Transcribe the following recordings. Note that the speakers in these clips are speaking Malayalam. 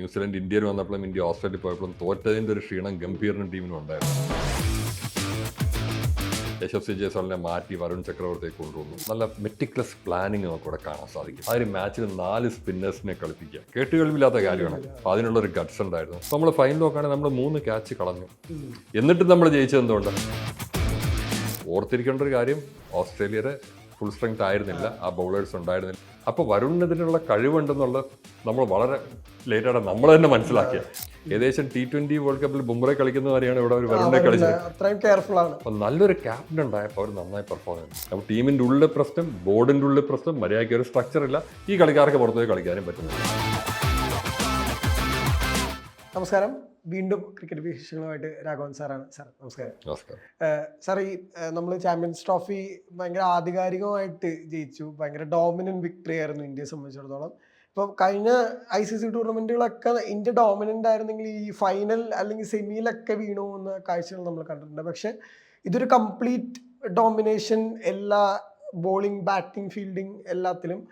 ന്യൂസിലൻഡ് ഇന്ത്യയിൽ വന്നപ്പോഴും ഇന്ത്യ ഓസ്ട്രേലിയ പോയപ്പോഴും തോറ്റതിൻ്റെ ഒരു ക്ഷീണം ഗംഭീറിനും ടീമിനും ഉണ്ടായിരുന്നു. യശസ്വി ജയ്സ്വാളിനെ മാറ്റി വരുൺ ചക്രവർത്തിയെ കൊണ്ടുവന്നു. നല്ല മെറ്റിക്കുലസ് പ്ലാനിങ് നമുക്ക് ഇവിടെ കാണാൻ സാധിക്കും. ആ ഒരു മാച്ചിൽ 4 സ്പിന്നേഴ്സിനെ കളിപ്പിക്കുക കേട്ടുകളില്ലാത്ത കാര്യമാണ്. അപ്പോൾ അതിനുള്ളൊരു ഗട്ട്സ് ഉണ്ടായിരുന്നു. അപ്പോൾ നമ്മൾ ഫൈനൽ നോക്കുകയാണെങ്കിൽ നമ്മൾ 3 ക്യാച്ച് കളഞ്ഞു. എന്നിട്ടും നമ്മൾ ജയിച്ചത് എന്തുകൊണ്ടാണ്? ഓർത്തിരിക്കേണ്ട ഒരു കാര്യം, ഓസ്ട്രേലിയയുടെ ഫുൾ സ്ട്രെങ്ത് ആയിരുന്നില്ല, ആ ബൗളേഴ്സ് ഉണ്ടായിരുന്നില്ല. അപ്പോൾ വരുണിനെതിനുള്ള കഴിവുണ്ടെന്നുള്ളത് നമ്മൾ വളരെ ലേറ്റാണ് നമ്മൾ തന്നെ മനസ്സിലാക്കിയ. ഏകദേശം T20 വേൾഡ് കപ്പിൽ ബുംറ കളിക്കുന്ന വരെയാണ് ഇവിടെ ഒരു വരുണിനെ കളിച്ചത്. അപ്പോൾ നല്ലൊരു ക്യാപ്റ്റൻ ഉണ്ടായപ്പോൾ അവർ നന്നായി പെർഫോം ചെയ്തു. അപ്പോൾ ടീമിൻ്റെ ഉള്ളിലെ പ്രശ്നം, ബോർഡിൻ്റെ ഉള്ളിലെ പ്രശ്നം, മര്യാദയ്ക്ക് ഒരു സ്ട്രക്ചർ ഇല്ല. ഈ കളിക്കാർക്ക് പുറത്തുപോയി കളിക്കാനും പറ്റുന്നില്ല. നമസ്കാരം, വീണ്ടും ക്രിക്കറ്റ് വിശേഷങ്ങളുമായിട്ട് രാഘവൻ സാറാണ്. സാർ നമസ്കാരം. നമസ്കാരം സാർ, ഈ നമ്മൾ ചാമ്പ്യൻസ് ട്രോഫി ഭയങ്കര ആധികാരികമായിട്ട് ജയിച്ചു. ഭയങ്കര ഡോമിനന്റ് വിക്ടറി ആയിരുന്നു ഇന്ത്യയെ സംബന്ധിച്ചിടത്തോളം. ഇപ്പം കഴിഞ്ഞ ICC ടൂർണമെന്റുകളൊക്കെ ഇന്ത്യ ഡോമിനന്റ് ആയിരുന്നെങ്കിൽ ഈ ഫൈനൽ അല്ലെങ്കിൽ സെമിയിലൊക്കെ വീണു പോകുന്ന കാഴ്ചകൾ നമ്മൾ കണ്ടിട്ടുണ്ട്. പക്ഷെ ഇതൊരു കംപ്ലീറ്റ് ഡോമിനേഷൻ, എല്ലാ ബോളിംഗ്, ബാറ്റിംഗ്, ഫീൽഡിംഗ് എല്ലാത്തിലും.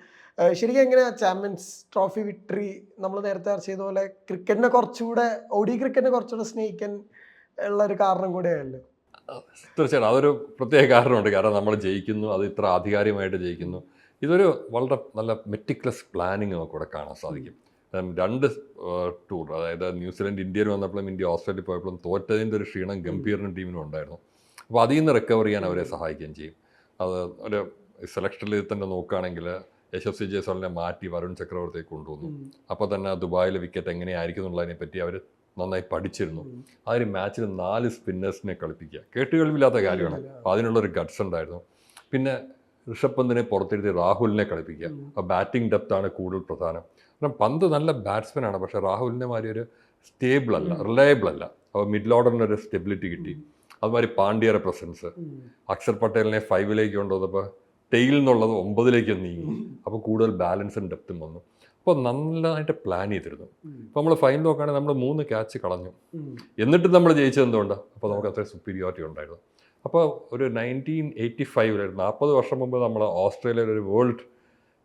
ശരിക്കും എങ്ങനെയാണ് ചാമ്പ്യൻസ് ട്രോഫി വിക്ടറി? നമ്മൾ നേരത്തെ ചർച്ച ചെയ്ത പോലെ ക്രിക്കറ്റിനെ കുറച്ചുകൂടെ, ODI ക്രിക്കറ്റിനെ കുറച്ചുകൂടെ സ്നേഹിക്കാൻ ഉള്ള ഒരു കാരണം കൂടെയല്ലോ. തീർച്ചയായിട്ടും അതൊരു പ്രത്യേക കാരണമുണ്ട്. കാരണം നമ്മൾ ജയിക്കുന്നു, അത് ഇത്ര ആധികാരികമായിട്ട് ജയിക്കുന്നു. ഇതൊരു വളരെ നല്ല മെറ്റിക്കുലസ് പ്ലാനിങ് നമുക്ക് ഇവിടെ കാണാൻ സാധിക്കും. 2 ടൂർ, അതായത് ന്യൂസിലൻഡ് ഇന്ത്യയിൽ വന്നപ്പോഴും ഇന്ത്യ ഓസ്ട്രേലിയ പോയപ്പോഴും തോറ്റതിൻ്റെ ഒരു ക്ഷീണം ഗംഭീറിനും ടീമിനും ഉണ്ടായിരുന്നു. അപ്പോൾ അതിൽ നിന്ന് റിക്കവർ ചെയ്യാൻ അവരെ സഹായിക്കുകയും ചെയ്യും. അത് ഒരു സെലക്ഷനിൽ തന്നെ നോക്കുകയാണെങ്കിൽ യശസ്വി ജയ്സ്വാളിനെ മാറ്റി വരുൺ ചക്രവർത്തിയെ കൊണ്ടുവന്നു. അപ്പോൾ തന്നെ ദുബായിലെ വിക്കറ്റ് എങ്ങനെയായിരിക്കും എന്നുള്ളതിനെ പറ്റി അവർ നന്നായി പഠിച്ചിരുന്നു. ആ ഒരു മാച്ചിൽ 4 സ്പിന്നേഴ്സിനെ കളിപ്പിക്കുക കേട്ടുകളില്ലാത്ത കാര്യമാണ്. അപ്പോൾ അതിനുള്ളൊരു ഗട്ട്സ് ഉണ്ടായിരുന്നു. പിന്നെ ഋഷഭ് പന്തിനെ പുറത്തിരുത്തി രാഹുലിനെ കളിപ്പിക്കുക. അപ്പോൾ ബാറ്റിംഗ് ഡെപ്ത് ആണ് കൂടുതൽ പ്രധാനം. കാരണം പന്ത് നല്ല ബാറ്റ്സ്മാൻ ആണ്, പക്ഷേ രാഹുലിനെ മാതിരി ഒരു സ്റ്റേബിൾ അല്ല, റിലയബിൾ അല്ല. അപ്പോൾ മിഡിൽ ഓർഡറിനൊരു സ്റ്റെബിലിറ്റി കിട്ടി. അതുമാതിരി പാണ്ഡ്യയുടെ പ്രസൻസ്, അക്ഷർ പട്ടേലിനെ 5ലേക്ക് കൊണ്ടുവന്നപ്പോൾ ടെയിൽ എന്നുള്ളത് 9ലേക്ക് നീങ്ങി. അപ്പോൾ കൂടുതൽ ബാലൻസും ഡെപ്തും വന്നു. അപ്പോൾ നല്ലതായിട്ട് പ്ലാൻ ചെയ്തിരുന്നു. അപ്പോൾ നമ്മൾ ഫൈനൽ നോക്കുകയാണെങ്കിൽ നമ്മൾ 3 ക്യാച്ച് കളഞ്ഞു. എന്നിട്ടും നമ്മൾ ജയിച്ചത് എന്തുകൊണ്ടാണ്? അപ്പോൾ നമുക്ക് അത്ര സുപ്പീരിയോറിറ്റി ഉണ്ടായിരുന്നു. അപ്പോൾ ഒരു 1985 40 വർഷം മുമ്പ് നമ്മൾ ഓസ്ട്രേലിയയിൽ ഒരു വേൾഡ്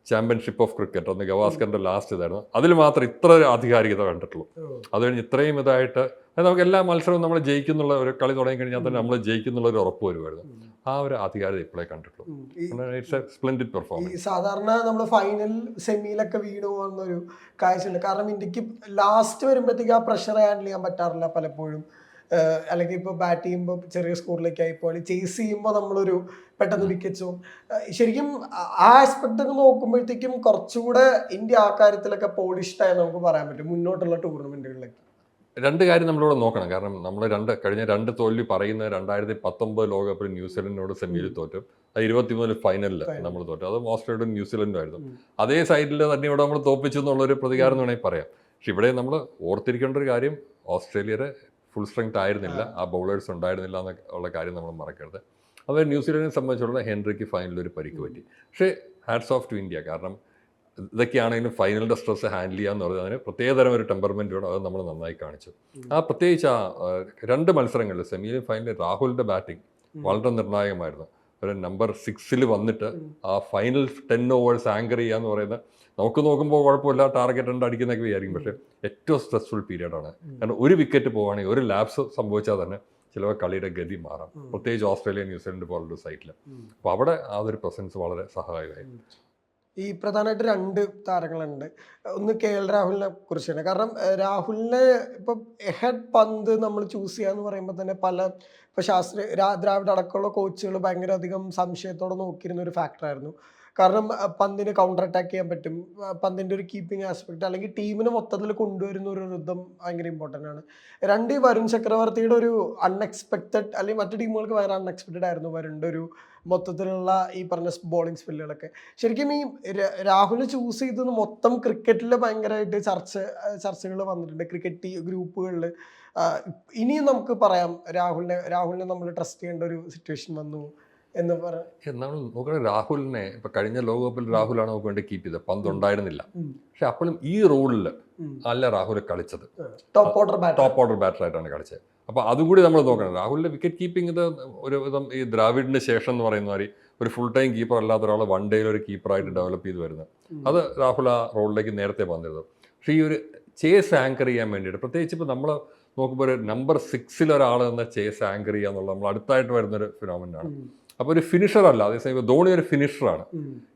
ചാമ്പ്യൻഷിപ്പ് ഓഫ് ക്രിക്കറ്റ്, അന്ന് ഗവാസ്കറിൻ്റെ ലാസ്റ്റ് ഇതായിരുന്നു. അതിൽ മാത്രം ഇത്ര ആധികാരികത കണ്ടിട്ടുള്ളൂ. അത് കഴിഞ്ഞ് ഇത്രയും ഇതായിട്ട് നമുക്ക് എല്ലാ മത്സരവും നമ്മൾ ജയിക്കുന്നുള്ള ഒരു കളി തുടങ്ങി കഴിഞ്ഞാൽ തന്നെ നമ്മൾ ജയിക്കുന്നുള്ള ഒരു ഉറപ്പ് വരുമായിരുന്നു. ആ ഒരു ആധികാരികത ഇപ്പോഴേ കണ്ടിട്ടുള്ളൂ. It's A splendid performance. സാധാരണ നമ്മൾ ഫൈനൽ സെമിയിലൊക്കെ വീണു പോകുന്നൊരു കാഴ്ചയുണ്ട്. കാരണം ഇന്ത്യക്ക് ലാസ്റ്റ് വരുമ്പോഴത്തേക്ക് ആ പ്രഷർ ഹാൻഡിൽ ചെയ്യാൻ പറ്റാറില്ല പലപ്പോഴും. അല്ലെങ്കിൽ ഇപ്പോൾ ബാറ്റ് ചെയ്യുമ്പോൾ ചെറിയ സ്കോറിലേക്ക് ആയിപ്പോൾ ചേസ് ചെയ്യുമ്പോൾ നമ്മളൊരു പെട്ടെന്ന് വിക്കറ്റ്സും. ശരിക്കും ആ ആസ്പെക്ട് ഒക്കെ നോക്കുമ്പോഴത്തേക്കും കുറച്ചുകൂടെ ഇന്ത്യ ആ കാര്യത്തിലൊക്കെ പോളിഷ്ഡായി നമുക്ക് പറയാൻ പറ്റും മുന്നോട്ടുള്ള ടൂർണമെന്റുകളിലൊക്കെ. 2 കാര്യം നമ്മളിവിടെ നോക്കണം. കാരണം നമ്മൾ കഴിഞ്ഞ 2 തോൽവി പറയുന്നത് 2019 ലോകകപ്പിൽ ന്യൂസിലൻഡിനോട് സെമിയിൽ തോറ്റും, അത് 23 ഫൈനലിൽ നമ്മൾ തോറ്റു. അതും ഓസ്ട്രേലിയയും ന്യൂസിലൻഡും ആയിരുന്നു. അതേ സൈഡിൽ തന്നെ ഇവിടെ നമ്മൾ തോപ്പിച്ചു എന്നുള്ളൊരു പ്രതികാരം എന്ന് വേണമെങ്കിൽ പറയാം. പക്ഷെ ഇവിടെ നമ്മൾ ഓർത്തിരിക്കേണ്ട ഒരു കാര്യം, ഓസ്ട്രേലിയയുടെ ഫുൾ സ്ട്രെങ്ത് ആയിരുന്നില്ല, ആ ബൗളേഴ്സ് ഉണ്ടായിരുന്നില്ല എന്നുള്ള കാര്യം നമ്മൾ മറക്കരുത്. അത് ന്യൂസിലൻഡിനെ സംബന്ധിച്ചുള്ള ഹെൻറിക്ക് ഫൈനലിൽ ഒരു പരിക്ക് പറ്റി. പക്ഷേ ഹാറ്റ്സ് ഓഫ് ടു ഇന്ത്യ. കാരണം ഇതൊക്കെയാണെങ്കിലും ഫൈനലിൻ്റെ സ്ട്രെസ് ഹാൻഡിൽ ചെയ്യാന്ന് പറഞ്ഞാൽ അതിന് പ്രത്യേകതരം ഒരു ടെമ്പർമെൻറ്റ് വേണം. അത് നമ്മൾ നന്നായി കാണിച്ചു. പ്രത്യേകിച്ച് 2 മത്സരങ്ങളിൽ സെമിയിലും ഫൈനലിൽ രാഹുലിൻ്റെ ബാറ്റിംഗ് വളരെ നിർണായകമായിരുന്നു. ഒരു നമ്പർ 6 വന്നിട്ട് ആ ഫൈനൽ 10 ഓവേഴ്സ് ആങ്കർ ചെയ്യാന്ന് പറയുന്നത് നമുക്ക് നോക്കുമ്പോൾ കുഴപ്പമില്ല, ടാർഗറ്റ് 2 അടിക്കുന്നൊക്കെ വിചാരിക്കും. പക്ഷേ ഏറ്റവും സ്ട്രെസ്ഫുൾ പീരീഡാണ്. കാരണം ഒരു വിക്കറ്റ് പോവുകയാണെങ്കിൽ, ഒരു ലാപ്സ് സംഭവിച്ചാൽ തന്നെ ചിലപ്പോൾ കളിയുടെ ഗതി മാറാം, പ്രത്യേകിച്ച് ഓസ്ട്രേലിയ ന്യൂസിലൻഡ് പോലുള്ള സൈറ്റിൽ. അപ്പോൾ അവിടെ ആ ഒരു പ്രസൻസ് വളരെ സഹായകമായിരുന്നു. ഈ പ്രധാനമായിട്ട് 2 താരങ്ങളുണ്ട്. ഒന്ന് KL രാഹുലിനെ കുറിച്ചാണ്. കാരണം രാഹുലിനെ ഇപ്പം എഹെഡ് പന്ത് നമ്മൾ ചൂസ് ചെയ്യാന്ന് പറയുമ്പോൾ തന്നെ ഇപ്പോൾ ദ്രാവിഡ് അടക്കമുള്ള കോച്ചുകൾ ഭയങ്കര അധികം സംശയത്തോടെ നോക്കിയിരുന്ന ഒരു ഫാക്ടറായിരുന്നു. കാരണം പന്തിന് കൗണ്ടർ അറ്റാക്ക് ചെയ്യാൻ പറ്റും, പന്തിൻ്റെ ഒരു കീപ്പിംഗ് ആസ്പെക്ട്, അല്ലെങ്കിൽ ടീമിന് മൊത്തത്തിൽ കൊണ്ടുവരുന്ന ഒരു റിതം ഭയങ്കര ഇമ്പോർട്ടൻ്റ് ആണ്. 2 വരുൺ ചക്രവർത്തിയുടെ ഒരു അൺഎക്സ്പെക്റ്റഡ്, അല്ലെങ്കിൽ മറ്റു ടീമുകൾക്ക് ഭയങ്കര അൺഎക്സ്പെക്റ്റഡ് ആയിരുന്നു വരുണിൻ്റെ ഒരു മൊത്തത്തിലുള്ള ഈ പറഞ്ഞ ബോളിംഗ് സ്പില്ലുകളൊക്കെ. ശരിക്കും ഈ രാഹുൽ ചൂസ് ചെയ്തത് മൊത്തം ക്രിക്കറ്റിൽ ഭയങ്കരമായിട്ട് ചർച്ചകൾ വന്നിട്ടുണ്ട് ക്രിക്കറ്റ് ഗ്രൂപ്പുകളിൽ. ഇനിയും നമുക്ക് പറയാം രാഹുലിനെ നമ്മൾ ട്രസ്റ്റ് ചെയ്യേണ്ട ഒരു സിറ്റുവേഷൻ വന്നു എന്ന് നമ്മൾ നോക്കണേ. രാഹുലിനെ ഇപ്പൊ കഴിഞ്ഞ ലോകകപ്പിൽ രാഹുലാണ് നമുക്ക് വേണ്ടി കീപ്പ് ചെയ്തത്, പന്ത് ഉണ്ടായിരുന്നില്ല. പക്ഷെ അപ്പോഴും ഈ റോളിൽ അല്ല രാഹുൽ കളിച്ചത്, ടോപ്പ് ഓർഡർ ബാറ്ററായിട്ടാണ് കളിച്ചത്. അപ്പോൾ അതുകൂടി നമ്മൾ നോക്കണം. രാഹുലിൻ്റെ വിക്കറ്റ് കീപ്പിംഗ് ഇത് ഒരു വിധം ഈ ദ്രാവിഡിന് ശേഷം എന്ന് പറയുന്ന മാതിരി ഒരു ഫുൾ ടൈം കീപ്പർ അല്ലാത്ത ഒരാൾ 1 ഡേയിൽ ഒരു കീപ്പറായിട്ട് ഡെവലപ്പ് ചെയ്ത് വരുന്നത്. അത് രാഹുൽ ആ റോളിലേക്ക് നേരത്തെ വന്നിരുന്നത്. പക്ഷേ ഈ ഒരു ചേസ് ആങ്കർ ചെയ്യാൻ വേണ്ടിയിട്ട്, പ്രത്യേകിച്ച് ഇപ്പോൾ നമ്മൾ നോക്കുമ്പോൾ ഒരു നമ്പർ 6 ഒരാൾ എന്ന ചേസ് ആങ്കർ ചെയ്യുക എന്നുള്ളത് നമ്മൾ അടുത്തായിട്ട് വരുന്നൊരു ഫിനോമിനാണ്. അപ്പോൾ ഒരു ഫിനിഷർ അല്ല, അതേസമയം ധോണി ഒരു ഫിനിഷറാണ്,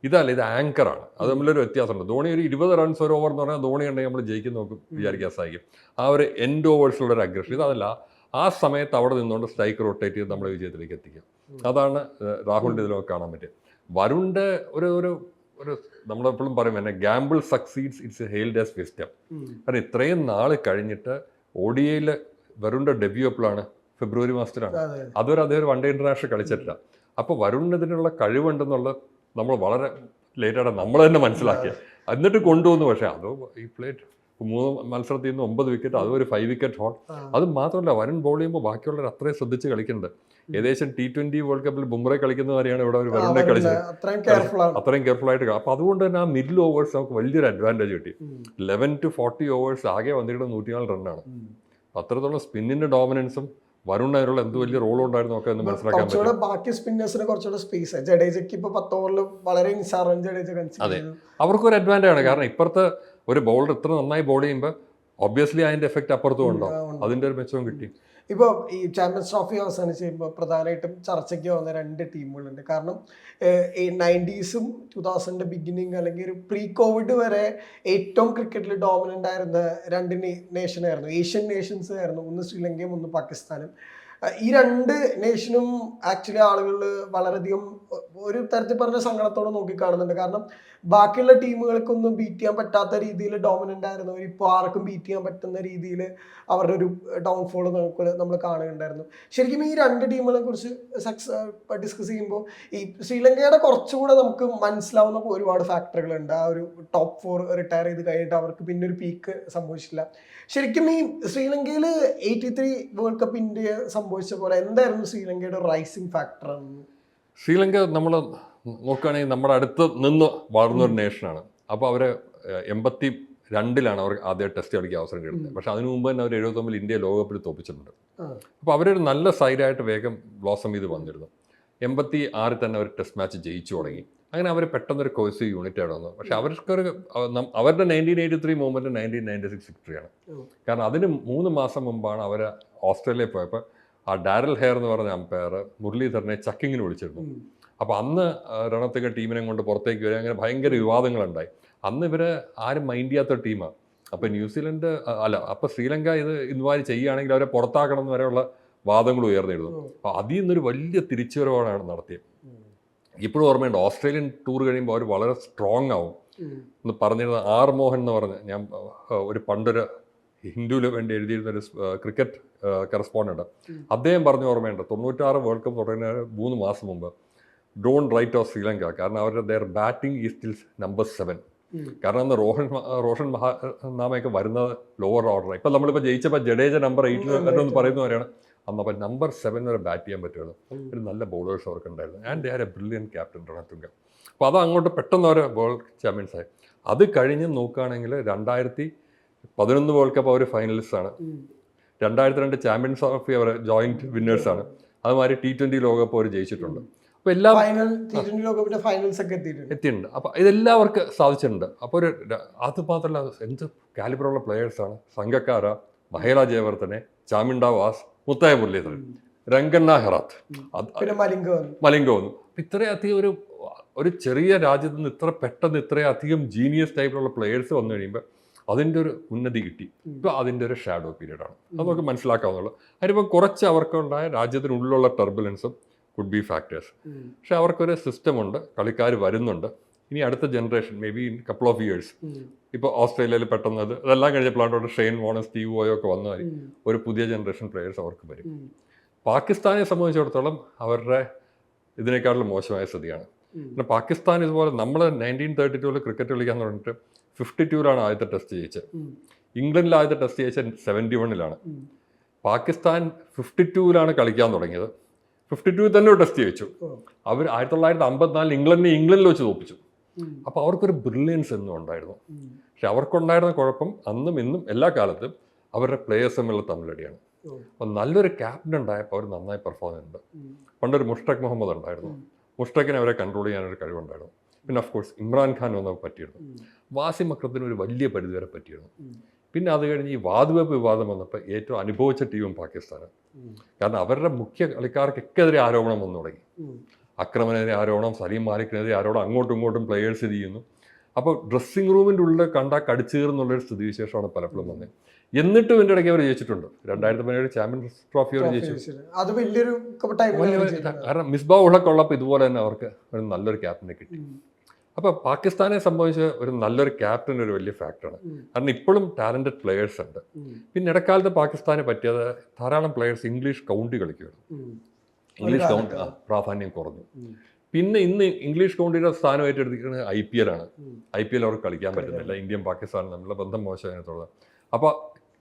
ഇതല്ല, ഇത് ആങ്കറാണ്. അത് തമ്മിലൊരു വ്യത്യാസമുണ്ട്. ധോണി ഒരു 20 റൺസ് ഒരു ഓവർ എന്ന് പറഞ്ഞാൽ ധോണി ഉണ്ടെങ്കിൽ നമ്മൾ ജയിക്കും നോക്കും വിചാരിക്കാൻ സാധിക്കും. ആ ഒരു എൻഡ് ഓവേഴ്സിലുള്ള ഒരു അഗ്രഷൻ, ഇതല്ല, ആ സമയത്ത് അവിടെ നിന്നുകൊണ്ട് സ്ട്രൈക്ക് റൊട്ടേറ്റ് ചെയ്ത് നമ്മളെ വിജയത്തിലേക്ക് എത്തിക്കും. അതാണ് രാഹുലിൻ്റെ ഇതിലൊക്കെ കാണാൻ പറ്റുക. വരുണിൻ്റെ ഒരു ഒരു ഒരു നമ്മളെപ്പോഴും പറയും എന്നെ Gamble succeeds it's hailed as wisdom. കാരണം ഇത്രയും നാൾ കഴിഞ്ഞിട്ട് ODIയിൽ വരുണിൻ്റെ ഡെബ്യൂ എപ്പോഴാണ്? ഫെബ്രുവരി മാസത്തിലാണ്. അതുവരെ അദ്ദേഹം വൺ ഡേ ഇന്റർനാഷണൽ കളിച്ചിട്ടില്ല. അപ്പോൾ വരുണിന് ഇതിനുള്ള കഴിവുണ്ടെന്നുള്ളത് നമ്മൾ വളരെ ലേറ്റായിട്ട് നമ്മൾ തന്നെ മനസ്സിലാക്കിയ, എന്നിട്ട് കൊണ്ടുവന്നു. പക്ഷേ അതോ ഈ പ്ലേറ്റ് 3 മത്സരത്തിൽ നിന്ന് 9 വിക്കറ്റ്, അതും ഒരു 5 വിക്കറ്റ് ഹോൾ. അത് മാത്രമല്ല, വരുൺ ബോൾ ചെയ്യുമ്പോൾ ബാക്കിയുള്ളവർ അത്രയും ശ്രദ്ധിച്ച് കളിക്കുന്നുണ്ട്. ഏകദേശം T20 വേൾഡ് കപ്പിൽ ബുംറ കളിക്കുന്ന വരെയാണ് ഇവിടെ ഒരു വരുണിനെ കളിച്ചത്. അത്രയും കെയർഫുൾ ആയിട്ട്. അപ്പോൾ അതുകൊണ്ട് തന്നെ ആ മിഡിൽ ഓവേഴ്സ് നമുക്ക് വലിയൊരു അഡ്വാൻറ്റേജ് കിട്ടി. 11 to 40 ഓവേഴ്സ് ആകെ വന്നിട്ട് 104 റണ്ണാണ്. അത്രത്തോളം സ്പിന്നിന്റെ ഡോമിനൻസും വരുൺ അതിനുള്ള എന്ത് വലിയ റോൾ ഉണ്ടായിരുന്നു ഒക്കെ എന്ന് മനസ്സിലാക്കാൻ പറ്റും. ബാക്കി സ്പിന്നേഴ്സിന് കുറച്ചുകൂടെ സ്പേസ്. ജഡേജയ്ക്ക് ഇപ്പോൾ 10 ഓവറിൽ വളരെ നിസ്സാരം ജഡേജ. അതെ, അവർക്കൊരു അഡ്വാൻറ്റേജ് ആണ്. കാരണം ഇപ്പുറത്തെ ഒരു ബൗളർ ഇത്ര നന്നായി ബോൾ ചെയ്യുമ്പോൾ ഒബ്വിയസ്ലി അതിന്റെ എഫക്ട് അപ്പുറത്തും ഉണ്ടാവും. അതിന്റെ ഒരു മെച്ചവും കിട്ടി. ഇപ്പോൾ ഈ ചാമ്പ്യൻസ് ട്രോഫി അവസാനിച്ച് കഴിയുമ്പോൾ പ്രധാനമായിട്ടും ചർച്ചയ്ക്ക് വന്ന 2 ടീമുകളുണ്ട്. കാരണം ഈ 90s 2000 ബിഗിനിങ് അല്ലെങ്കിൽ ഒരു പ്രീ കോവിഡ് വരെ ഏറ്റവും ക്രിക്കറ്റിൽ ഡോമിനൻ്റ് ആയിരുന്ന 2 നേഷനായിരുന്നു, ഏഷ്യൻ നേഷൻസ് ആയിരുന്നു. ഒന്ന് ശ്രീലങ്കയും ഒന്ന് പാകിസ്ഥാനും. ഈ 2 നേഷനും ആക്ച്വലി ആളുകൾ വളരെയധികം ഒരു തരത്തിൽ പറഞ്ഞ സങ്കടത്തോടെ നോക്കിക്കാണുന്നുണ്ട്. കാരണം ബാക്കിയുള്ള ടീമുകൾക്കൊന്നും ബീറ്റ് ചെയ്യാൻ പറ്റാത്ത രീതിയിൽ ഡോമിനൻ്റ് ആയിരുന്നവർ ഇപ്പോൾ ആർക്കും ബീറ്റ് ചെയ്യാൻ പറ്റുന്ന രീതിയിൽ അവരുടെ ഒരു ഡൗൺഫോൾ നമ്മൾ കാണുകയുണ്ടായിരുന്നു. ശരിക്കും ഈ 2 ടീമുകളെ കുറിച്ച് ഡിസ്കസ് ചെയ്യുമ്പോൾ ഈ ശ്രീലങ്കയുടെ കുറച്ചുകൂടെ നമുക്ക് മനസ്സിലാവുന്ന ഒരുപാട് ഫാക്ടറുകളുണ്ട്. ആ ഒരു ടോപ്പ് 4 റിട്ടയർ ചെയ്ത് കഴിഞ്ഞിട്ട് അവർക്ക് പിന്നെ ഒരു പീക്ക് സംഭവിച്ചില്ല. ശരിക്കും ഈ ശ്രീലങ്കയിൽ 83 വേൾഡ് കപ്പ് ഇന്ത്യ സംഭവിച്ച പോലെ എന്തായിരുന്നു ശ്രീലങ്കയുടെ റൈസിങ് ഫാക്ടർ? ശ്രീലങ്ക നമ്മൾ നോക്കുകയാണെങ്കിൽ നമ്മുടെ അടുത്ത് നിന്ന് വളർന്നൊരു നേഷനാണ്. അപ്പോൾ അവർ 82 അവർ ആദ്യം ടെസ്റ്റ് കളിക്കാൻ അവസരം കിട്ടുന്നത്. പക്ഷെ അതിനു മുമ്പ് തന്നെ അവർ 79 ഇന്ത്യ ലോകകപ്പിൽ തോപ്പിച്ചിട്ടുണ്ട്. അപ്പോൾ അവരൊരു നല്ല സൈഡായിട്ട് വേഗം ബ്ലോസം ചെയ്ത് വന്നിരുന്നു. 86 തന്നെ അവർ ടെസ്റ്റ് മാച്ച് ജയിച്ചു തുടങ്ങി. അങ്ങനെ അവർ പെട്ടെന്നൊരു കോഴ്സ് യൂണിറ്റ് അവിടെ വന്നു. പക്ഷെ അവർക്കൊരു അവരുടെ 1983 മൂവ്മെൻറ്റ് 1996 വിക്ടറിയാണ്. കാരണം അതിന് 3 മാസം മുമ്പാണ് അവർ ഓസ്ട്രേലിയയിൽ പോയപ്പോൾ ആ ഡാരൽ ഹെയർ എന്ന് പറഞ്ഞ അമ്പയർ മുരളീധരനെ ചക്കിങ്ങിന് വിളിച്ചിരുന്നു. അപ്പോൾ അന്ന് രണത്തിക ടീമിനെ കൊണ്ട് പുറത്തേക്ക് വരിക, അങ്ങനെ ഭയങ്കര വിവാദങ്ങളുണ്ടായി. അന്ന് ഇവർ ആരും മൈൻഡ് ചെയ്യാത്ത ടീമാണ്. അപ്പോൾ ന്യൂസിലൻഡ് അപ്പോൾ ശ്രീലങ്ക ഇത് ഇന്നുമാതിരി ചെയ്യുകയാണെങ്കിൽ അവരെ പുറത്താക്കണം എന്ന് വരെയുള്ള വാദങ്ങൾ ഉയർന്നിരുന്നു. അപ്പോൾ അതിൽ നിന്നൊരു വലിയ തിരിച്ചുവരവാണ് നടത്തിയത്. ഇപ്പോഴും ഓർമ്മയുണ്ട്, ഓസ്ട്രേലിയൻ ടൂർ കഴിയുമ്പോൾ അവർ വളരെ സ്ട്രോങ് ആവും എന്ന് പറഞ്ഞിരുന്ന R മോഹൻ എന്ന് പറഞ്ഞ്, ഞാൻ ഒരു പണ്ടൊരു ഹിന്ദുവിന് വേണ്ടി എഴുതിയിരുന്ന ഒരു ക്രിക്കറ്റ് കറസ്പോണ്ടന്റ്, അദ്ദേഹം പറഞ്ഞ ഓർമ്മയുണ്ട്, 96 വേൾഡ് കപ്പ് തുടങ്ങുന്ന 3 മാസം മുമ്പ് ഡോണ്ട് റൈറ്റ് ഓഫ് ശ്രീലങ്ക, കാരണം അവരുടെ their batting is still number 7. കാരണം അന്ന് റോഷൻ മഹാനാമയൊക്കെ വരുന്നത് ലോവർ ഓർഡർ. ഇപ്പം നമ്മളിപ്പോൾ ജയിച്ചപ്പോൾ ജഡേജ നമ്പർ 8 എന്ന് പറയുന്നവരാണ്. അന്നപ്പോൾ നമ്പർ 7 വരെ ബാറ്റ് ചെയ്യാൻ പറ്റുമല്ലോ. ഒരു നല്ല ബൗളേഴ്സ് അവർക്ക് ഉണ്ടായിരുന്നു. And they are a brilliant captain Ranatunga. അപ്പോൾ അത് അങ്ങോട്ട് പെട്ടെന്ന് അവർ വേൾഡ് ചാമ്പ്യൻസ് ആയി. അത് കഴിഞ്ഞ് നോക്കുകയാണെങ്കിൽ 2011 വേൾഡ് കപ്പ് അവർ ഫൈനലിസ്റ്റാണ്. 2002 ചാമ്പ്യൻസ് ട്രോഫി അവർ ജോയിൻറ്റ് വിന്നേഴ്സാണ്. അതുമാതിരി T20 ലോകകപ്പ് അവർ ജയിച്ചിട്ടുണ്ട്. അപ്പോൾ എല്ലാ എത്തിയിട്ടുണ്ട്. അപ്പോൾ ഇതെല്ലാം അവർക്ക് സാധിച്ചിട്ടുണ്ട്. അപ്പോൾ അത് മാത്രമല്ല, എന്ത് കാലിബറുള്ള പ്ലെയേഴ്സാണ്. സംഘക്കാര, മഹേല ജയവർദ്ധനെ, ചാമിണ്ട വാസ്, മുത്തായ മുരളീധരൻ, രംഗണ്ണ ഹെറാത്ത്, മലിംഗ വന്നു. ഇത്രയധികം ഒരു ചെറിയ രാജ്യത്ത് നിന്ന് ഇത്ര പെട്ടെന്ന് ഇത്രയധികം ജീനിയസ് ടൈപ്പിലുള്ള പ്ലെയേഴ്സ് വന്നു കഴിയുമ്പോൾ അതിൻ്റെ ഒരു ഉന്നതി കിട്ടി. ഇപ്പോൾ അതിൻ്റെ ഒരു ഷാഡോ പീരീഡാണ്. അത് നമുക്ക് മനസ്സിലാക്കാവുന്നുള്ളൂ. അതിനിപ്പോൾ കുറച്ച് അവർക്കുണ്ടായ രാജ്യത്തിനുള്ളിലുള്ള ടർബുലൻസും കുഡ് ബി ഫാക്ടേഴ്സ്. പക്ഷെ അവർക്കൊരു സിസ്റ്റമുണ്ട്, കളിക്കാർ വരുന്നുണ്ട്. ഇനി അടുത്ത generation may be in couple of years, ഇപ്പോൾ ഓസ്ട്രേലിയയിൽ പെട്ടെന്ന് അതെല്ലാം കഴിഞ്ഞപ്പോഴാണ് ഷെയ്ൻ വോണർ, സ്റ്റീവ് വോയോ ഒക്കെ വന്നു. ഒരു പുതിയ ജനറേഷൻ പ്ലെയേഴ്സ് അവർക്ക് വരും. പാകിസ്ഥാനെ സംബന്ധിച്ചിടത്തോളം അവരുടെ ഇതിനേക്കാളും മോശമായ സ്ഥിതിയാണ്. പിന്നെ പാകിസ്ഥാൻ ഇതുപോലെ നമ്മൾ 1932 ക്രിക്കറ്റ് കളിക്കാന്ന് പറഞ്ഞിട്ട് 52 ആദ്യത്തെ ടെസ്റ്റ് ജയിച്ചത്. ഇംഗ്ലണ്ടിൽ ആദ്യത്തെ ടെസ്റ്റ് ജയിച്ചത് 71 പാകിസ്ഥാൻ 52 കളിക്കാൻ തുടങ്ങിയത്. 52 തന്നെ ഒരു ടെസ്റ്റ് ജയിച്ചു. അവർ 1954 ഇംഗ്ലണ്ടിൽ വെച്ച് തോപ്പിച്ചു. അപ്പോൾ അവർക്കൊരു ബ്രില്യൻസ് എന്നും ഉണ്ടായിരുന്നു. പക്ഷെ അവർക്കുണ്ടായിരുന്ന കുഴപ്പം അന്നും ഇന്നും എല്ലാ കാലത്തും അവരുടെ പ്ലേയേഴ്സ് തമ്മിലുള്ള തമ്മിലടിയാണ്. അപ്പോൾ നല്ലൊരു ക്യാപ്റ്റൻ ഉണ്ടായപ്പോൾ അവർ നന്നായി പെർഫോം ചെയ്യുന്നുണ്ട്. പണ്ടൊരു മുഷ്തഖ് മുഹമ്മദ് ഉണ്ടായിരുന്നു. മുഷ്തഖിനെ അവരെ കൺട്രോൾ ചെയ്യാനൊരു കഴിവുണ്ടായിരുന്നു. പിന്നെ ഓഫ് കോഴ്സ് ഇമ്രാൻഖാൻ വന്നപ്പോൾ പറ്റിയിരുന്നു. വാസിം അക്രത്തിന് ഒരു വലിയ പരിധിവരെ പറ്റിയിരുന്നു. പിന്നെ അത് കഴിഞ്ഞ് ഈ വാതുവെപ്പ് വിവാദം വന്നപ്പോൾ ഏറ്റവും അനുഭവിച്ച ടീമും പാകിസ്ഥാനാണ്. കാരണം അവരുടെ മുഖ്യ കളിക്കാർക്കെതിരെ ആരോപണം വന്നു തുടങ്ങി. അക്രമനെതിരെ ആരോപണം, സലീം മാലിക്കിനെതിരെ ആരോപണം, അങ്ങോട്ടും ഇങ്ങോട്ടും പ്ലെയേഴ്സ് ഇത് ചെയ്യുന്നു. അപ്പോൾ ഡ്രസ്സിംഗ് റൂമിൻ്റെ ഉള്ളിൽ കണ്ടാൽ കടിച്ചേറുന്നുള്ളൊരു സ്ഥിതിവിശേഷമാണ് പലപ്പോഴും വന്നത്. എന്നിട്ടും ഇതിൻ്റെ ഇടയ്ക്ക് അവർ ജയിച്ചിട്ടുണ്ട്. 2017 ചാമ്പ്യൻസ് ട്രോഫി അവർ ജയിച്ചു. അത് വലിയൊരു കാരണം മിസ്ബാഹ് ഉള്ളൊക്കെ ഉള്ളപ്പോൾ ഇതുപോലെ തന്നെ അവർക്ക് ഒരു നല്ലൊരു ക്യാപ്റ്റനെ കിട്ടി. അപ്പോൾ പാകിസ്ഥാനെ സംബന്ധിച്ച് ഒരു നല്ലൊരു ക്യാപ്റ്റൻ ഒരു വലിയ ഫാക്ടറാണ്. കാരണം ഇപ്പോഴും ടാലന്റഡ് പ്ലെയേഴ്സ് ഉണ്ട്. പിന്നെ ഇടക്കാലത്ത് പാകിസ്ഥാന് പറ്റിയത് ധാരാളം പ്ലെയേഴ്സ് ഇംഗ്ലീഷ് കൗണ്ടി കളിക്കുകയാണ്. ഇംഗ്ലീഷ് കൗണ്ടി പ്രാധാന്യം കുറഞ്ഞു. പിന്നെ ഇന്ന് ഇംഗ്ലീഷ് കൗണ്ടിയുടെ സ്ഥാനം ഏറ്റെടുത്തിരിക്കുന്നത് IPL ആണ്. IPL അവർക്ക് കളിക്കാൻ പറ്റുന്നില്ല. ഇന്ത്യയും പാകിസ്ഥാനും തമ്മിലുള്ള ബന്ധം മോശമായിട്ടുള്ളത്. അപ്പോൾ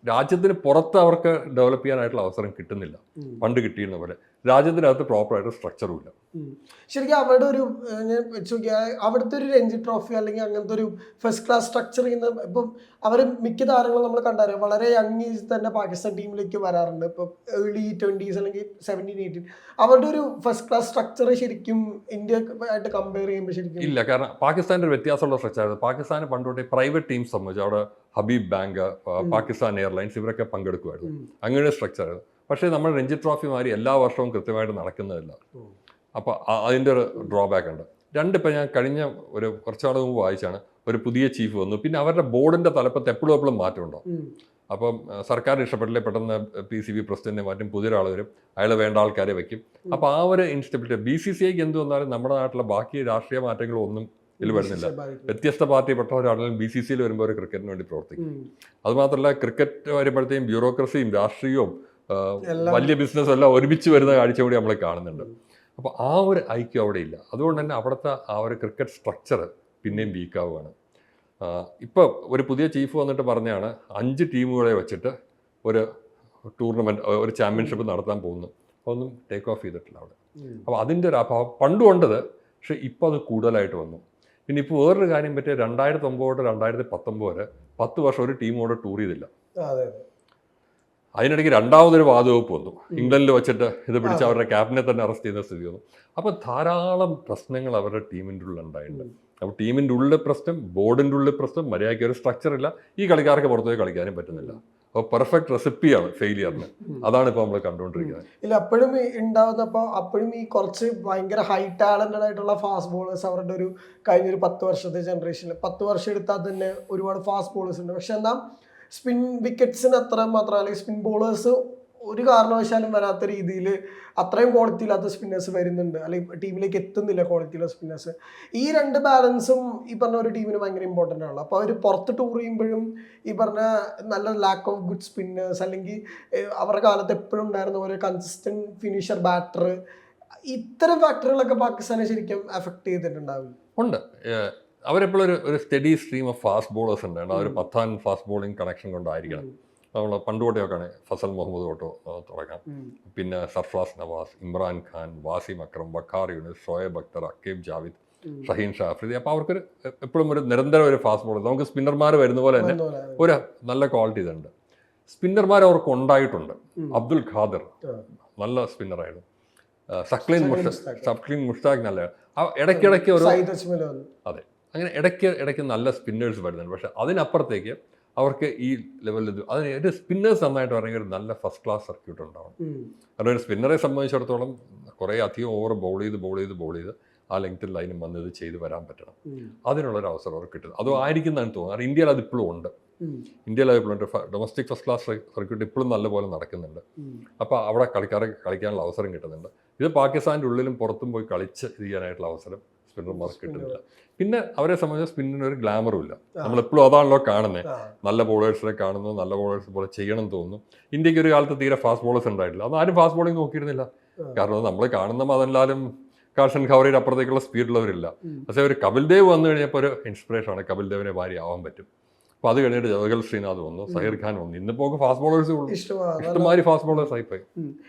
രാജ്യത്തിന് പുറത്ത് അവർക്ക് ഡെവലപ്പ് ചെയ്യാനായിട്ടുള്ള അവസരം കിട്ടുന്നില്ല. പണ്ട് കിട്ടിയിരുന്ന പോലെ രാജ്യത്തിനകത്ത് പ്രോപ്പറായിട്ട് സ്ട്രക്ചറും ഇല്ല. ശരിക്കും അവിടെ ഒരു ഞാൻ വെച്ച് നോക്കിയാൽ അവിടുത്തെ ഒരു രഞ്ജി ട്രോഫി അല്ലെങ്കിൽ അങ്ങനത്തെ ഒരു ഫസ്റ്റ് ക്ലാസ് സ്ട്രക്ചർ ചെയ്യുന്ന ഇപ്പം അവർ മിക്ക താരങ്ങളും നമ്മൾ കണ്ടറിയാം വളരെ യങ് ഏജ് തന്നെ പാകിസ്ഥാൻ ടീമിലേക്ക് വരാറുണ്ട്. ഇപ്പം ഏർലി 20s അല്ലെങ്കിൽ 17-18 അവരുടെ ഒരു ഫസ്റ്റ് ക്ലാസ് സ്ട്രക്ചർ ശരിക്കും ഇന്ത്യ ആയിട്ട് കമ്പയർ ചെയ്യുമ്പോൾ ശരിക്കും ഇല്ല. കാരണം പാകിസ്ഥാൻ്റെ ഒരു വ്യത്യാസമുള്ള സ്ട്രക്ചർ പാകിസ്ഥാന് പണ്ടുതൊട്ടേ പ്രൈവറ്റ് ടീംസ് സംബന്ധിച്ച് അവിടെ ഹബീബ് ബാങ്ക്, പാകിസ്ഥാൻ എയർലൈൻസ് ഇവരൊക്കെ പങ്കെടുക്കുമായിരുന്നു. അങ്ങനെ ഒരു സ്ട്രക്ചർ. പക്ഷേ നമ്മൾ രഞ്ജി ട്രോഫി മാതിരി എല്ലാ വർഷവും കൃത്യമായിട്ട് നടക്കുന്നതല്ല. അപ്പോൾ അതിൻ്റെ ഒരു ഡ്രോബാക്ക് ഉണ്ട്. ഇപ്പം ഞാൻ കഴിഞ്ഞ ഒരു കുറച്ചാൾ മുമ്പ് വായിച്ചാണ് ഒരു പുതിയ ചീഫ് വന്നു. പിന്നെ അവരുടെ ബോർഡിൻ്റെ തലപ്പത്ത് എപ്പോഴും മാറ്റമുണ്ടോ. അപ്പം സർക്കാർ ഇഷ്ടപ്പെട്ടില്ലേ പെട്ടെന്ന് PCB പ്രസിഡന്റിനെ മാറ്റും, പുതിയൊരാൾ വരും, അയാൾ വേണ്ട ആൾക്കാരെ വെക്കും. അപ്പോൾ ആ ഒരു ഇൻസ്റ്റബിലിറ്റി BCCIക്ക് എന്ത് വന്നാലും നമ്മുടെ നാട്ടിലെ ബാക്കി രാഷ്ട്രീയ മാറ്റങ്ങളൊന്നും ഇതിൽ വരുന്നില്ല. വ്യത്യസ്ത പാർട്ടിപ്പെട്ടവരാണെങ്കിലും BCCയിൽ വരുമ്പോൾ ഒരു ക്രിക്കറ്റിന് വേണ്ടി പ്രവർത്തിക്കും. അതുമാത്രമല്ല ക്രിക്കറ്റ് വരുമ്പോഴത്തേക്കും ബ്യൂറോക്രസിയും രാഷ്ട്രീയവും വലിയ ബിസിനസ്സും എല്ലാം ഒരുമിച്ച് വരുന്ന കാഴ്ച കൂടി നമ്മൾ കാണുന്നുണ്ട്. അപ്പോൾ ആ ഒരു ഐക്യം അവിടെ ഇല്ല. അതുകൊണ്ട് തന്നെ അവിടുത്തെ ആ ഒരു ക്രിക്കറ്റ് സ്ട്രക്ചർ പിന്നെയും വീക്കാവുകയാണ്. ഇപ്പോൾ ഒരു പുതിയ ചീഫ് വന്നിട്ട് പറഞ്ഞാണ് 5 ടീമുകളെ വെച്ചിട്ട് ഒരു ടൂർണമെൻറ്റ്, ഒരു ചാമ്പ്യൻഷിപ്പ് നടത്താൻ പോകുന്നു. അതൊന്നും ടേക്ക് ഓഫ് ചെയ്തിട്ടില്ല അവിടെ. അപ്പോൾ അതിൻ്റെ ഒരു അഭാവം പണ്ടും ഉണ്ടത്, പക്ഷേ ഇപ്പോൾ അത് കൂടുതലായിട്ട് വന്നു. പിന്നെ ഇപ്പോൾ വേറൊരു കാര്യം പറ്റിയ 2009 2019 വരെ 10 വർഷം ഒരു ടീമോട് ടൂർ ചെയ്തില്ല. അതിനിടയ്ക്ക് രണ്ടാമതൊരു വാതുവെപ്പ് വന്നു. ഇംഗ്ലണ്ടിൽ വെച്ചിട്ട് ഇത് പിടിച്ച് അവരുടെ ക്യാപ്റ്റനെ തന്നെ അറസ്റ്റ് ചെയ്യുന്ന സ്ഥിതി വന്നു. അപ്പോൾ ധാരാളം പ്രശ്നങ്ങൾ അവരുടെ ടീമിൻ്റെ ഉള്ളിൽ ഉണ്ടായിട്ടുണ്ട്. അപ്പോൾ ടീമിൻ്റെ ഉള്ളിൽ പ്രശ്നം, ബോർഡിൻ്റെ ഉള്ളിൽ പ്രശ്നം, മര്യാദയ്ക്ക് ഒരു സ്ട്രക്ചർ ഇല്ല. ഈ കളിക്കാർക്ക് പുറത്തുപോയി കളിക്കാനും പറ്റുന്നില്ല. അപ്പോൾ പെർഫെക്റ്റ് റെസിപ്പിയാണ് ഫെയിലിയറിന്. അതാണ് ഇപ്പോൾ നമ്മൾ കണ്ടുകൊണ്ടിരിക്കുന്നത്. ഇല്ല അപ്പോഴും ഉണ്ടാവുന്നപ്പോൾ അപ്പോഴും ഈ കുറച്ച് ഭയങ്കര ഹൈ ടാലന്റഡ് ആയിട്ടുള്ള ഫാസ്റ്റ് ബോളേഴ്സ് അവരുടെ ഒരു കഴിഞ്ഞൊരു 10 വർഷത്തെ ജനറേഷനിൽ 10 വർഷം എടുത്താൽ തന്നെ ഒരുപാട് ഫാസ്റ്റ് ബോളേഴ്സ് ഉണ്ട്. പക്ഷെ എന്നാൽ സ്പിൻ വിക്കറ്റ്സിന് അത്ര മാത്രം അല്ലെങ്കിൽ സ്പിൻ ബോളേഴ്സ് ഒരു കാരണവശാലും വരാത്ത രീതിയിൽ അത്രയും ക്വാളിറ്റി ഇല്ലാത്ത സ്പിന്നേഴ്സ് വരുന്നുണ്ട്, അല്ലെങ്കിൽ ടീമിലേക്ക് എത്തുന്നില്ല ക്വാളിറ്റിയുള്ള സ്പിന്നേഴ്സ്. ഈ 2 ബാലൻസും ഈ പറഞ്ഞ ഒരു ടീമിന് ഭയങ്കര ഇമ്പോർട്ടൻ്റ് ആണല്ലോ. അപ്പോൾ അവർ പുറത്ത് ടൂർ ചെയ്യുമ്പോഴും ഈ പറഞ്ഞ നല്ല ലാക്ക് ഓഫ് ഗുഡ് സ്പിന്നേഴ്സ് അല്ലെങ്കിൽ അവരുടെ കാലത്ത് എപ്പോഴും ഉണ്ടായിരുന്ന ഒരു കൺസിസ്റ്റന്റ് ഫിനിഷർ ബാറ്റർ, ഇത്തരം ഫാക്ടറുകളൊക്കെ പാകിസ്ഥാനെ ശരിക്കും എഫക്ട് ചെയ്തിട്ടുണ്ടാവും. ഉണ്ട്. അവരെപ്പോഴും ഒരു study stream of fast bowlers ഉണ്ടായിരുന്നു. അവർ പത്താൻ ഫാസ്റ്റ് ബോളിംഗ് കണക്ഷൻ കൊണ്ടായിരിക്കണം. നമ്മൾ പണ്ടുകൊട്ടൊക്കെയാണ് ഫസൽ മുഹമ്മദ് തൊട്ട് തുടങ്ങാം. പിന്നെ സർഫറാസ് നവാസ്, ഇമ്രാൻ ഖാൻ, വാസിം അക്രം, വഖാർ യൂനിസ്, ഷോയബ് അക്തർ, അക്കീബ് ജാവിദ്, ഷഹീൻ ഷാ അഫ്രീദി. അപ്പോൾ അവർക്കൊരു എപ്പോഴും ഒരു നിരന്തരം ഒരു ഫാസ്റ്റ് ബോളർ. നമുക്ക് സ്പിന്നർമാർ വരുന്ന പോലെ തന്നെ ഒരു നല്ല ക്വാളിറ്റി ഇതുണ്ട്. സ്പിന്നർമാർ അവർക്ക് ഉണ്ടായിട്ടുണ്ട്. അബ്ദുൽ ഖാദർ നല്ല സ്പിന്നറായിരുന്നു. സക്ലീൻ മുഷ്താഖ് നല്ല. ഇടയ്ക്കിടയ്ക്ക് ഒരു അതെ അങ്ങനെ ഇടയ്ക്ക് നല്ല സ്പിന്നേഴ്സ് വരുന്നുണ്ട്. പക്ഷെ അതിനപ്പുറത്തേക്ക് അവർക്ക് ഈ ലെവലിൽ അതിന് ഒരു സ്പിന്നേഴ്സ് നന്നായിട്ട് പറയുമെങ്കിൽ ഒരു നല്ല ഫസ്റ്റ് ക്ലാസ് സർക്യൂട്ട് ഉണ്ടാവണം. കാരണം ഒരു സ്പിന്നറെ സംബന്ധിച്ചിടത്തോളം കുറേ അധികം ഓവർ ബോൾ ചെയ്ത് ആ ലെങ്ത്തിൽ ലൈനും വന്ന് ഇത് ചെയ്ത് വരാൻ പറ്റണം. അതിനുള്ളൊരു അവസരം അവർക്ക് കിട്ടുന്നത് അതും ആയിരിക്കുന്നതാണ് തോന്നുന്നത്. കാരണം ഇന്ത്യയിൽ അതിപ്പോഴും ഉണ്ട്. ഇന്ത്യയിൽ അതിപ്പോഴും ഉണ്ട്. ഡൊമസ്റ്റിക് ഫസ്റ്റ് ക്ലാസ് സർക്യൂട്ട് ഇപ്പോഴും നല്ലപോലെ നടക്കുന്നുണ്ട്. അപ്പോൾ അവിടെ കളിക്കാനുള്ള അവസരം കിട്ടുന്നുണ്ട്. ഇത് പാകിസ്ഥാൻ്റെ ഉള്ളിലും പുറത്തും പോയി കളിച്ച് ചെയ്യാനായിട്ടുള്ള അവസരം സ്പിന്നർമാർക്ക് കിട്ടുന്നില്ല. പിന്നെ അവരെ സംബന്ധിച്ച് സ്പിന്നിന് ഒരു ഗ്ലാമറും ഇല്ല. നമ്മളെപ്പോഴും അതാണല്ലോ കാണുന്നത്. നല്ല ബോളേഴ്സിനെ കാണുന്നു, നല്ല ബോളേഴ്സ് പോലെ ചെയ്യണം തോന്നുന്നു. ഇന്ത്യക്ക് ഒരു കാലത്ത് തീരെ ഫാസ്റ്റ് ബോളേഴ്സ് ഉണ്ടായിട്ടില്ല. അന്ന് ആരും ഫാസ്റ്റ് ബോളിംഗ് നോക്കിയിരുന്നില്ല. കാരണം നമ്മൾ കാണുന്ന അതെല്ലാവരും കാർഷൻ ഖൗറയുടെ അപ്പുറത്തേക്കുള്ള സ്പീഡുള്ളവരില്ല. പക്ഷേ ഒരു കപിൽ ദേവ് വന്നു കഴിഞ്ഞപ്പോൾ ഒരു ഇൻസ്പിറേഷനാണ്. കപിൽ ദേവിനെ ഭാര്യ ആവാൻ പറ്റും. അപ്പോൾ അത് കഴിഞ്ഞിട്ട് ജവഹൽ ശ്രീനാഥ് വന്നു, സഹീർ ഖാൻ വന്നു. ഇന്നിപ്പോൾ ഫാസ്റ്റ് ബോളേഴ്സ് ഇഷ്ടംമാതിരി ഫാസ്റ്റ് ബോളേഴ്സ് ആയിപ്പോയി.